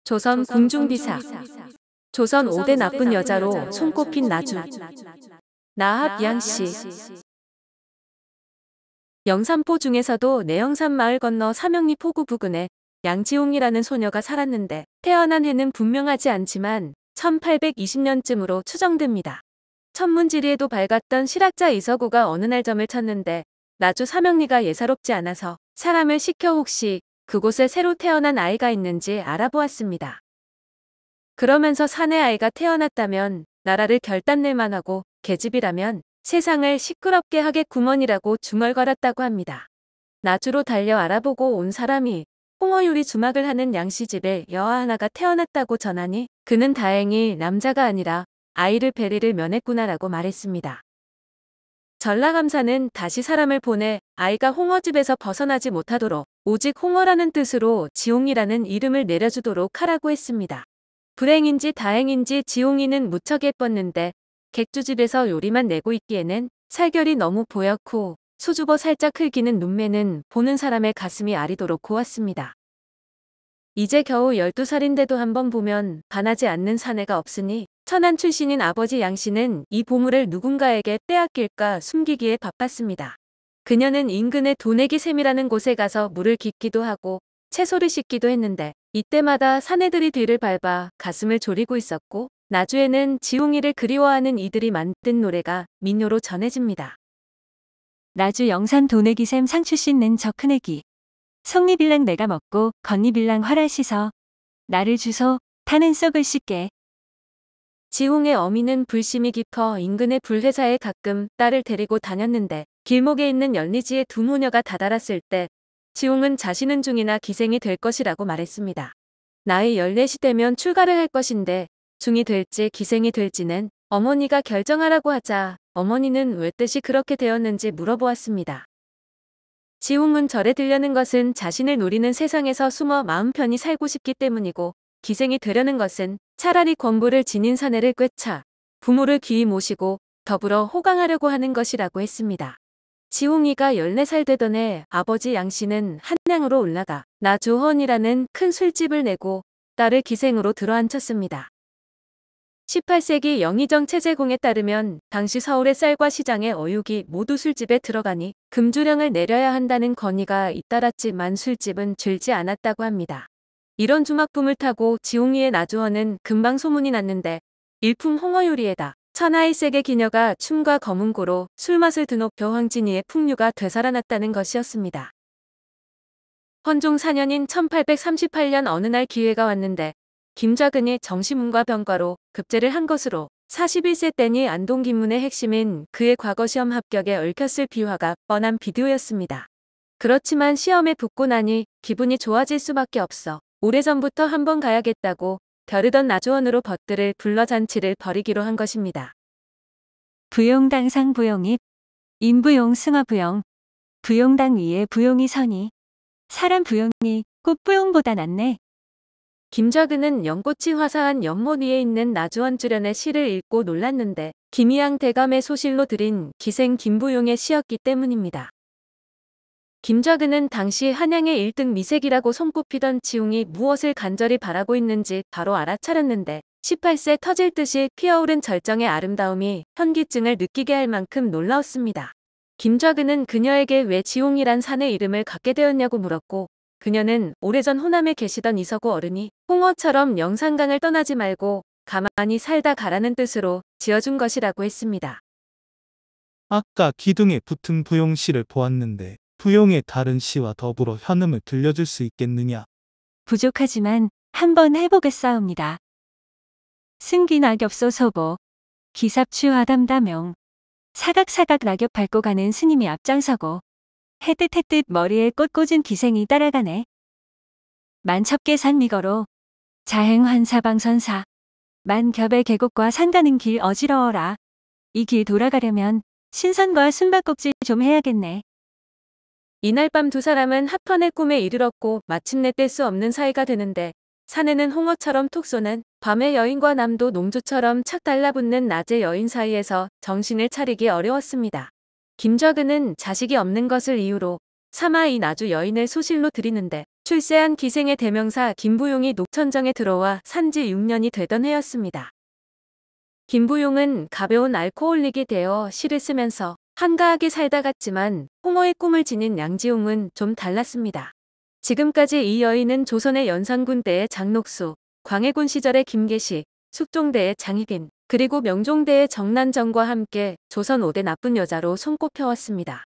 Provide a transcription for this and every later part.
조선 궁중비사. 조선 5대 나쁜 여자로 손꼽힌 나주. 나합 양씨. 영산포 중에서도 내영산 마을 건너 삼영리 포구 부근에 양지홍이라는 소녀가 살았는데 태어난 해는 분명하지 않지만 1820년쯤으로 추정됩니다. 천문지리에도 밝았던 실학자 이서구가 어느 날 점을 쳤는데 나주 삼영리가 예사롭지 않아서 사람을 시켜 혹시 그곳에 새로 태어난 아이가 있는지 알아보았습니다. 그러면서 사내 아이가 태어났다면 나라를 결단낼 만하고 계집이라면 세상을 시끄럽게 하겠구먼이라고 중얼거렸다고 합니다. 나주로 달려 알아보고 온 사람이 홍어요리 주막을 하는 양씨 집에 여아 하나가 태어났다고 전하니 그는 다행히 남자가 아니라 아이를 베리를 면했구나라고 말했습니다. 전라감사는 다시 사람을 보내 아이가 홍어집에서 벗어나지 못하도록 오직 홍어라는 뜻으로 지홍이라는 이름을 내려주도록 하라고 했습니다. 불행인지 다행인지 지홍이는 무척 예뻤는데 객주집에서 요리만 내고 있기에는 살결이 너무 보얗고 수줍어 살짝 흘기는 눈매는 보는 사람의 가슴이 아리도록 고왔습니다. 이제 겨우 12살인데도 한번 보면 반하지 않는 사내가 없으니 천안 출신인 아버지 양씨는 이 보물을 누군가에게 빼앗길까 숨기기에 바빴습니다. 그녀는 인근의 도내기 샘이라는 곳에 가서 물을 깃기도 하고 채소를 씻기도 했는데 이때마다 사내들이 뒤를 밟아 가슴을 졸이고 있었고 나주에는 지홍이를 그리워하는 이들이 만든 노래가 민요로 전해집니다. 나주 영산 도내기샘 상추 씻는 저 큰애기. 속리빌랑 내가 먹고 겉리빌랑 활알 씻어. 나를 주소 타는 쏙을 씻게. 지홍의 어미는 불심이 깊어 인근의 불회사에 가끔 딸을 데리고 다녔는데 길목에 있는 연리지에 두 모녀가 다다랐을 때 지홍은 자신은 중이나 기생이 될 것이라고 말했습니다. 나이 14이 되면 출가를 할 것인데 중이 될지 기생이 될지는 어머니가 결정하라고 하자 어머니는 왜 뜻이 그렇게 되었는지 물어보았습니다. 지홍은 절에 들려는 것은 자신을 노리는 세상에서 숨어 마음 편히 살고 싶기 때문이고 기생이 되려는 것은 차라리 권부를 지닌 사내를 꿰차 부모를 귀히 모시고 더불어 호강하려고 하는 것이라고 했습니다. 지홍이가 14살 되던 해 아버지 양씨는 한양으로 올라가 나주헌이라는 큰 술집을 내고 딸을 기생으로 들어앉혔습니다. 18세기 영의정 체제공에 따르면 당시 서울의 쌀과 시장의 어육이 모두 술집에 들어가니 금주령을 내려야 한다는 건의가 잇따랐지만 술집은 줄지 않았다고 합니다. 이런 주막붐을 타고 지홍이의 나주헌은 금방 소문이 났는데 일품 홍어요리에다 천하일색의 기녀가 춤과 검은고로 술맛을 드높여 황진이의 풍류가 되살아났다는 것이었습니다. 헌종 4년인 1838년 어느 날 기회가 왔는데 김좌근이 정시문과 병과로 급제를 한 것으로 41세 때니 안동김문의 핵심인 그의 과거 시험 합격에 얽혔을 비화가 뻔한 비디오였습니다. 그렇지만 시험에 붙고 나니 기분이 좋아질 수밖에 없어 오래전부터 한번 가야겠다고 벼르던 나주헌으로 벗들을 불러 잔치를 벌이기로 한 것입니다. 부용당상 부용입. 임부용 승화부용. 부용당 위에 부용이 서니. 사람 부용이 꽃부용보다 낫네. 김좌근은 연꽃이 화사한 연못 위에 있는 나주헌 주련의 시를 읽고 놀랐는데 김희양 대감의 소실로 들인 기생 김부용의 시였기 때문입니다. 김좌근은 당시 한양의 1등 미색이라고 손꼽히던 지홍이 무엇을 간절히 바라고 있는지 바로 알아차렸는데 18세 터질 듯이 피어오른 절정의 아름다움이 현기증을 느끼게 할 만큼 놀라웠습니다. 김좌근은 그녀에게 왜 지홍이란 산의 이름을 갖게 되었냐고 물었고 그녀는 오래전 호남에 계시던 이서구 어른이 홍어처럼 영산강을 떠나지 말고 가만히 살다 가라는 뜻으로 지어준 것이라고 했습니다. 아까 기둥에 붙은 부용시를 보았는데 부용의 다른 시와 더불어 현음을 들려줄 수 있겠느냐? 부족하지만 한번 해보겠사옵니다. 승기 낙엽소 소보. 기삽추하담다명. 사각사각 낙엽 밟고 가는 스님이 앞장서고 해뜻해뜻 머리에 꽃 꽂은 기생이 따라가네. 만첩계 산미거로 자행환사방선사. 만겹의 계곡과 산 가는 길 어지러워라. 이 길 돌아가려면 신선과 숨바꼭질 좀 해야겠네. 이날 밤 두 사람은 합헌의 꿈에 이르렀고 마침내 뗄 수 없는 사이가 되는데 산에는 홍어처럼 톡 쏘는 밤의 여인과 남도 농주처럼 착 달라붙는 낮의 여인 사이에서 정신을 차리기 어려웠습니다. 김좌근은 자식이 없는 것을 이유로 차마 이 나주 여인을 소실로 들이는데 출세한 기생의 대명사 김부용이 녹천정에 들어와 산지 6년이 되던 해였습니다. 김부용은 가벼운 알코올릭이 되어 시를 쓰면서 한가하게 살다 갔지만 홍어의 꿈을 지닌 양지용은 좀 달랐습니다. 지금까지 이 여인은 조선의 연산군 때의 장녹수, 광해군 시절의 김계시, 숙종대의 장희빈, 그리고 명종대의 정난정과 함께 조선 5대 나쁜 여자로 손꼽혀왔습니다.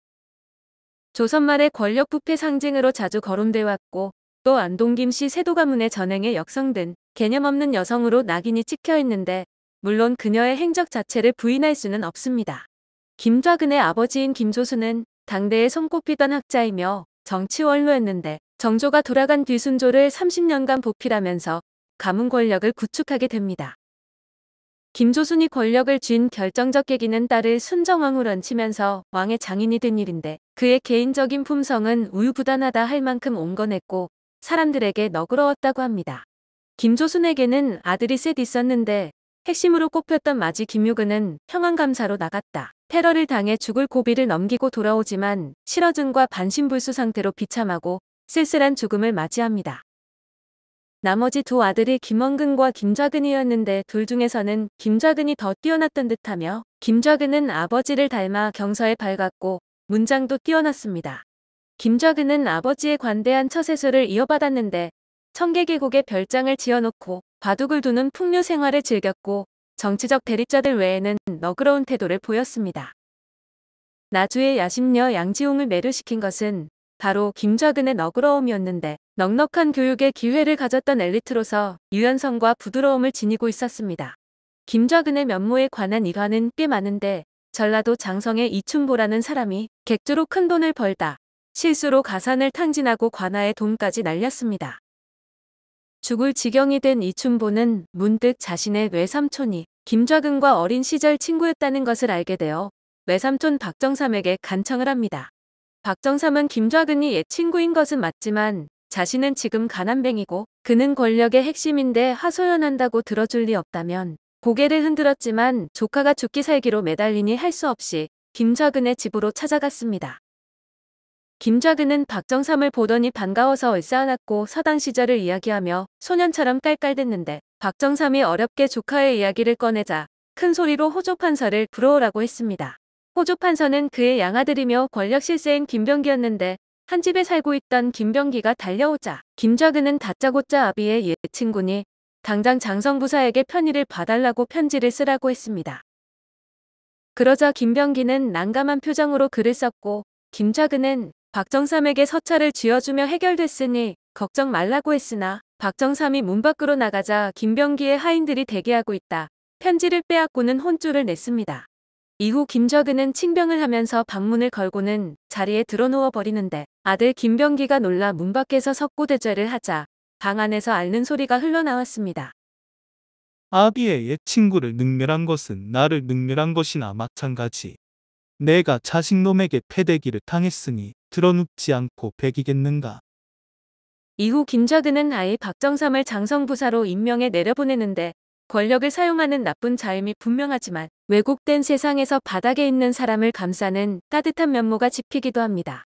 조선 말의 권력 부패 상징으로 자주 거론돼 왔고 또 안동 김씨 세도 가문의 전행의 역성 등 개념 없는 여성으로 낙인이 찍혀 있는데 물론 그녀의 행적 자체를 부인할 수는 없습니다. 김좌근의 아버지인 김조수는 당대에 손꼽히던 학자이며 정치 원로였는데 정조가 돌아간 뒤 순조를 30년간 보필하면서 가문 권력을 구축하게 됩니다. 김조순이 권력을 쥔 결정적 계기는 딸을 순정왕으로 얹히면서 왕의 장인이 된 일인데 그의 개인적인 품성은 우유부단하다 할 만큼 온건했고 사람들에게 너그러웠다고 합니다. 김조순에게는 아들이 셋 있었는데 핵심으로 꼽혔던 맏이 김유근은 평안감사로 나갔다. 테러를 당해 죽을 고비를 넘기고 돌아오지만 실어증과 반신불수 상태로 비참하고 쓸쓸한 죽음을 맞이합니다. 나머지 두 아들이 김원근과 김좌근이었는데 둘 중에서는 김좌근이 더 뛰어났던 듯하며 김좌근은 아버지를 닮아 경서에 밝았고 문장도 뛰어났습니다. 김좌근은 아버지의 관대한 처세술을 이어받았는데 청계계곡에 별장을 지어놓고 바둑을 두는 풍류 생활을 즐겼고 정치적 대립자들 외에는 너그러운 태도를 보였습니다. 나주의 야심녀 양지용을 매료시킨 것은 바로 김좌근의 너그러움이었는데 넉넉한 교육의 기회를 가졌던 엘리트로서 유연성과 부드러움을 지니고 있었습니다. 김좌근의 면모에 관한 일화는 꽤 많은데 전라도 장성의 이춘보라는 사람이 객주로 큰 돈을 벌다 실수로 가산을 탕진하고 관아에 돈까지 날렸습니다. 죽을 지경이 된 이춘보는 문득 자신의 외삼촌이 김좌근과 어린 시절 친구였다는 것을 알게 되어 외삼촌 박정삼에게 간청을 합니다. 박정삼은 김좌근이 옛 친구인 것은 맞지만 자신은 지금 가난뱅이고 그는 권력의 핵심인데 하소연한다고 들어줄 리 없다면 고개를 흔들었지만 조카가 죽기 살기로 매달리니 할 수 없이 김좌근의 집으로 찾아갔습니다. 김좌근은 박정삼을 보더니 반가워서 얼싸안았고 서당 시절을 이야기하며 소년처럼 깔깔댔는데 박정삼이 어렵게 조카의 이야기를 꺼내자 큰 소리로 호조 판서를 부러우라고 했습니다. 호조 판서는 그의 양아들이며 권력 실세인 김병기였는데 한 집에 살고 있던 김병기가 달려오자 김좌근은 다짜고짜 아비의 옛 친구니 당장 장성부사에게 편의를 봐달라고 편지를 쓰라고 했습니다. 그러자 김병기는 난감한 표정으로 글을 썼고 김좌근은 박정삼에게 서찰을 쥐어주며 해결됐으니 걱정 말라고 했으나 박정삼이 문 밖으로 나가자 김병기의 하인들이 대기하고 있다. 편지를 빼앗고는 혼쭐을 냈습니다. 이후 김좌근은 칭병을 하면서 방문을 걸고는 자리에 드러누워 버리는데 아들 김병기가 놀라 문 밖에서 석고대죄를 하자 방 안에서 앓는 소리가 흘러나왔습니다. 아비의 옛 친구를 능멸한 것은 나를 능멸한 것이나 마찬가지. 내가 자식놈에게 패대기를 당했으니 드러눕지 않고 배기겠는가. 이후 김좌근은 아예 박정삼을 장성부사로 임명해 내려보내는데 권력을 사용하는 나쁜 자임이 분명하지만 왜곡된 세상에서 바닥에 있는 사람을 감싸는 따뜻한 면모가 짚히기도 합니다.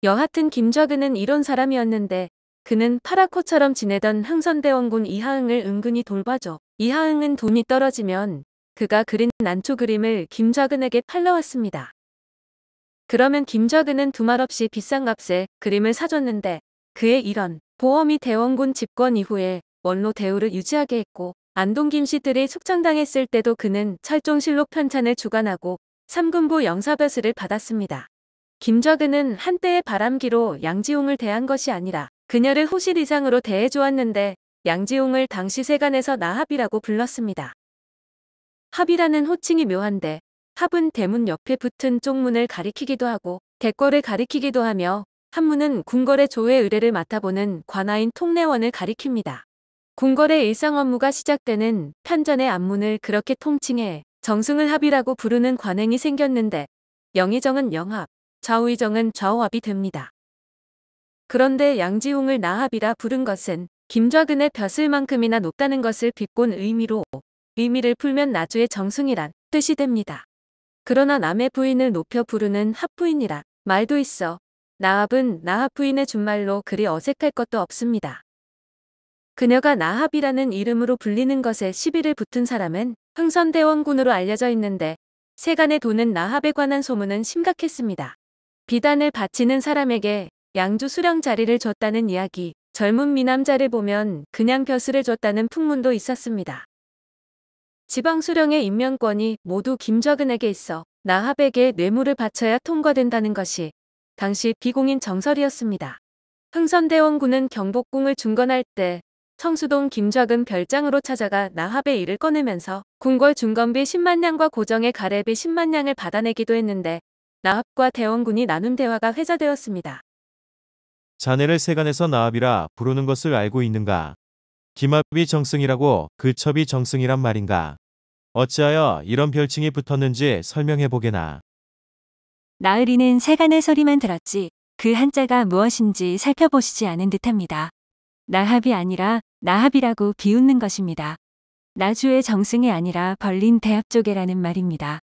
여하튼 김좌근은 이런 사람이었는데 그는 파라코처럼 지내던 흥선대원군 이하응을 은근히 돌봐줘. 이하응은 돈이 떨어지면 그가 그린 난초 그림을 김좌근에게 팔러왔습니다. 그러면 김좌근은 두말 없이 비싼 값에 그림을 사줬는데 그의 이런 보험이 대원군 집권 이후에 원로 대우를 유지하게 했고 안동 김씨들이 숙청당했을 때도 그는 철종실록 편찬을 주관하고 삼군부 영사벼슬을 받았습니다. 김좌근은 한때의 바람기로 양지용을 대한 것이 아니라 그녀를 호실 이상으로 대해주었는데 양지용을 당시 세간에서 나합이라고 불렀습니다. 합이라는 호칭이 묘한데 합은 대문 옆에 붙은 쪽문을 가리키기도 하고 대궐을 가리키기도 하며 한문은 궁궐의 조회 의뢰를 맡아보는 관아인 통례원을 가리킵니다. 궁궐의 일상 업무가 시작되는 편전의 앞문을 그렇게 통칭해 정승을 합이라고 부르는 관행이 생겼는데 영의정은 영합, 좌우의정은 좌우합이 됩니다. 그런데 양지용을 나합이라 부른 것은 김좌근의 벼슬만큼이나 높다는 것을 비꼰 의미로 의미를 풀면 나주의 정승이란 뜻이 됩니다. 그러나 남의 부인을 높여 부르는 합부인이란 말도 있어 나합은 나합 부인의 준말로 그리 어색할 것도 없습니다. 그녀가 나합이라는 이름으로 불리는 것에 시비를 붙은 사람은 흥선대원군으로 알려져 있는데 세간에 도는 나합에 관한 소문은 심각했습니다. 비단을 바치는 사람에게 양주 수령 자리를 줬다는 이야기, 젊은 미남자를 보면 그냥 벼슬을 줬다는 풍문도 있었습니다. 지방 수령의 임명권이 모두 김좌근에게 있어 나합에게 뇌물을 바쳐야 통과된다는 것이 당시 비공인 정설이었습니다. 흥선대원군은 경복궁을 중건할 때 청수동 김좌근 별장으로 찾아가 나합의 일을 꺼내면서 궁궐 중건비 10만 냥과 고정의 가래비 10만 냥을 받아내기도 했는데 나합과 대원군이 나눈 대화가 회자되었습니다. 자네를 세간에서 나합이라 부르는 것을 알고 있는가? 기맙이 정승이라고 그 첩이 정승이란 말인가? 어찌하여 이런 별칭이 붙었는지 설명해 보게나. 나으리는 세간의 소리만 들었지 그 한자가 무엇인지 살펴보시지 않은 듯합니다. 나합이 아니라 나합이라고 비웃는 것입니다. 나주의 정승이 아니라 벌린 대합조개라는 말입니다.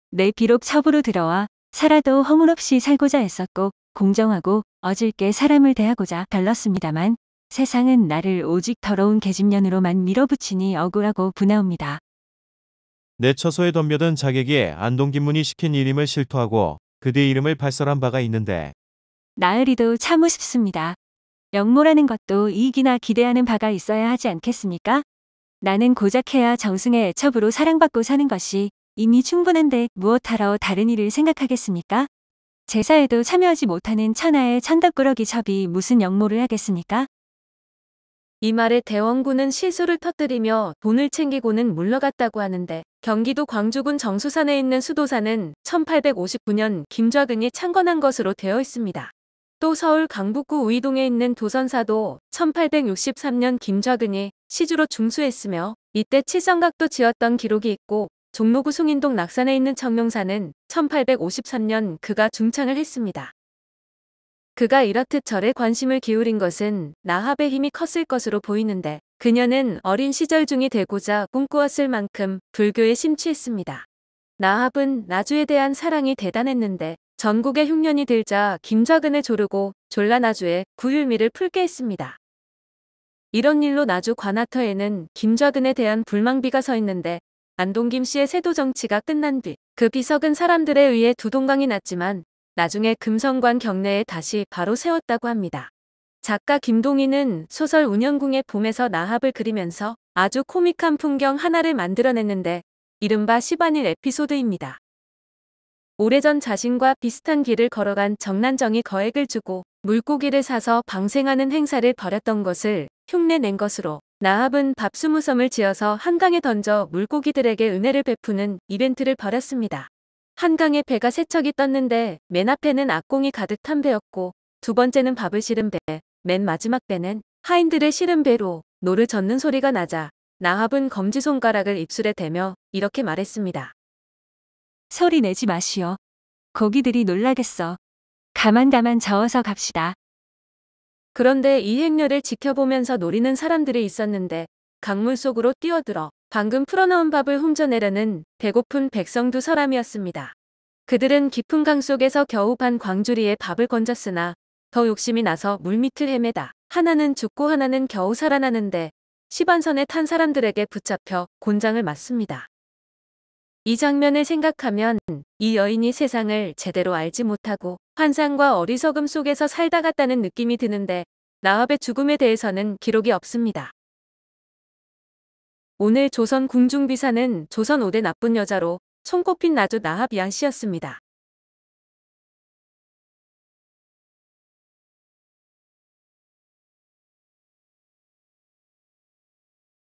내 비록 첩으로 들어와 살아도 허물없이 살고자 했었고 공정하고 어질게 사람을 대하고자 별렀습니다만 세상은 나를 오직 더러운 계집년으로만 밀어붙이니 억울하고 분하옵니다. 내 처소에 덤벼든 자객이 안동김문이 시킨 일임을 실토하고 그대 이름을 발설한 바가 있는데 나으리도 참 우습습니다. 영모라는 것도 이익이나 기대하는 바가 있어야 하지 않겠습니까? 나는 고작 해야 정승의 애첩으로 사랑받고 사는 것이 이미 충분한데 무엇하러 다른 일을 생각하겠습니까? 제사에도 참여하지 못하는 천하의 천덕꾸러기 첩이 무슨 영모를 하겠습니까? 이 말에 대원군은 실수를 터뜨리며 돈을 챙기고는 물러갔다고 하는데 경기도 광주군 정수산에 있는 수도사는 1859년 김좌근이 창건한 것으로 되어 있습니다. 또 서울 강북구 우이동에 있는 도선사도 1863년 김좌근이 시주로 중수했으며 이때 칠성각도 지었던 기록이 있고 종로구 숭인동 낙산에 있는 청룡사는 1853년 그가 중창을 했습니다. 그가 이렇듯 절에 관심을 기울인 것은 나합의 힘이 컸을 것으로 보이는데 그녀는 어린 시절 중이 되고자 꿈꾸었을 만큼 불교에 심취했습니다. 나합은 나주에 대한 사랑이 대단했는데 전국에 흉년이 들자 김좌근을 조르고 졸라 나주에 구휼미를 풀게 했습니다. 이런 일로 나주 관아터에는 김좌근에 대한 불망비가 서 있는데 안동 김씨의 세도 정치가 끝난 뒤 그 비석은 사람들에 의해 두동강이 났지만 나중에 금성관 경내에 다시 바로 세웠다고 합니다. 작가 김동희는 소설 운영궁의 봄에서 나합을 그리면서 아주 코믹한 풍경 하나를 만들어냈는데 이른바 시반일 에피소드입니다. 오래전 자신과 비슷한 길을 걸어간 정난정이 거액을 주고 물고기를 사서 방생하는 행사를 벌였던 것을 흉내낸 것으로 나합은 밥수무섬을 지어서 한강에 던져 물고기들에게 은혜를 베푸는 이벤트를 벌였습니다. 한강에 배가 세척이 떴는데 맨 앞에는 악공이 가득 탄 배였고 두 번째는 밥을 실은 배, 맨 마지막 배는 하인들을 실은 배로 노를 젓는 소리가 나자 나합은 검지손가락을 입술에 대며 이렇게 말했습니다. 소리 내지 마시오. 고기들이 놀라겠어. 가만 저어서 갑시다. 그런데 이 행렬을 지켜보면서 노리는 사람들이 있었는데 강물 속으로 뛰어들어 방금 풀어놓은 밥을 훔쳐내려는 배고픈 백성 두 사람이었습니다. 그들은 깊은 강 속에서 겨우 반 광주리에 밥을 건졌으나 더 욕심이 나서 물밑을 헤매다 하나는 죽고 하나는 겨우 살아나는데 시반선에 탄 사람들에게 붙잡혀 곤장을 맞습니다. 이 장면을 생각하면 이 여인이 세상을 제대로 알지 못하고 환상과 어리석음 속에서 살다 갔다는 느낌이 드는데 나합의 죽음에 대해서는 기록이 없습니다. 오늘 조선 궁중비사는 조선 5대 나쁜 여자로 손꼽힌 나주 나합 양씨였습니다.